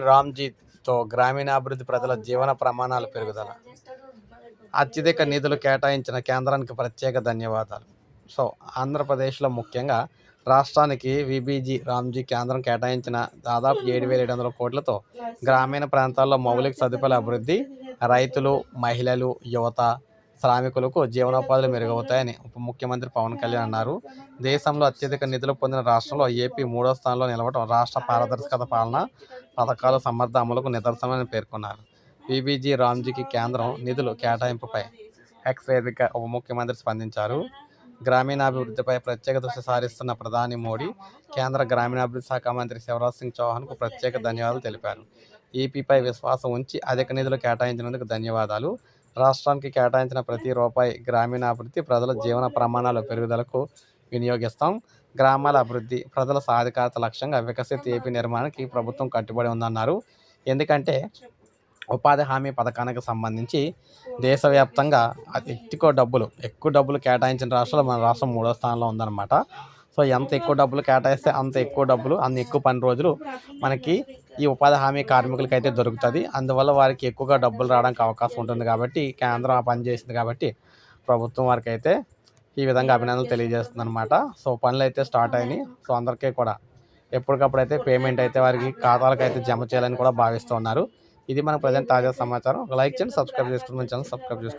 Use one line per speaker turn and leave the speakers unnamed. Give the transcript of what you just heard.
రామ్జీతో గ్రామీణాభివృద్ధి ప్రజల జీవన ప్రమాణాల పెరుగుదల. అత్యధిక నిధులు కేటాయించిన కేంద్రానికి ప్రత్యేక ధన్యవాదాలు. సో ఆంధ్రప్రదేశ్లో ముఖ్యంగా రాష్ట్రానికి విబిజి రామ్జీ కేంద్రం కేటాయించిన దాదాపు 7,700 కోట్లతో గ్రామీణ ప్రాంతాల్లో మౌలిక సదుపాయాల అభివృద్ధి, రైతులు, మహిళలు, యువత, శ్రామికులకు జీవనోపాధులు మెరుగవుతాయని ఉప ముఖ్యమంత్రి పవన్ కళ్యాణ్ అన్నారు. దేశంలో అత్యధిక నిధులు పొందిన రాష్ట్రంలో ఏపీ 3వ స్థానంలో నిలవడం రాష్ట్ర పారదర్శకత, పాలన, పథకాల సమర్థ అమలుకు నిదర్శనమని పేర్కొన్నారు. విబిజి రామ్జీకి కేంద్రం నిధులు కేటాయింపుపై ఎక్స్ వేదిక ఉప ముఖ్యమంత్రి స్పందించారు. గ్రామీణాభివృద్ధిపై ప్రత్యేక దృష్టి సారిస్తున్న ప్రధాని మోడీ కేంద్ర గ్రామీణాభివృద్ధి శాఖ మంత్రి శివరాజ్ సింగ్ చౌహాన్కు ప్రత్యేక ధన్యవాదాలు తెలిపారు. ఏపీపై విశ్వాసం ఉంచి అధిక నిధులు కేటాయించినందుకు ధన్యవాదాలు. రాష్ట్రానికి కేటాయించిన ప్రతి రూపాయి గ్రామీణాభివృద్ధి, ప్రజల జీవన ప్రమాణాల పెరుగుదలకు వినియోగిస్తాం. గ్రామాల అభివృద్ధి, ప్రజల సాధికారత లక్ష్యంగా వికసిత్ ఏపీ నిర్మాణానికి ప్రభుత్వం కట్టుబడి ఉందన్నారు. ఎందుకంటే ఉపాధి హామీ పథకానికి సంబంధించి దేశవ్యాప్తంగా ఎక్కువ డబ్బులు కేటాయించిన రాష్ట్రాలు మన రాష్ట్రం 3వ స్థానంలో ఉందన్నమాట. సో ఎంత ఎక్కువ డబ్బులు కేటాయిస్తే అంత ఎక్కువ డబ్బులు, అన్ని ఎక్కువ పని రోజులు మనకి ఈ ఉపాధి హామీ కార్మికులకి అయితే దొరుకుతుంది. అందువల్ల వారికి ఎక్కువగా డబ్బులు రావడానికి అవకాశం ఉంటుంది. కాబట్టి కేంద్రం ఆ పని చేసింది కాబట్టి ప్రభుత్వం వారికి అయితే ఈ విధంగా అభినందనలు తెలియజేస్తుంది అనమాట. సో పనులు అయితే స్టార్ట్ అయినాయి. సో అందరికీ కూడా ఎప్పటికప్పుడు అయితే పేమెంట్ అయితే వారికి ఖాతాలకు అయితే జమ చేయాలని కూడా భావిస్తున్నారు. ఇది మన ప్రజెంట్ తాజా సమాచారం. లైక్ చేయండి, సబ్స్క్రైబ్ చేసుకుని మన ఛానల్ సబ్స్క్రైబ్ చేసుకుని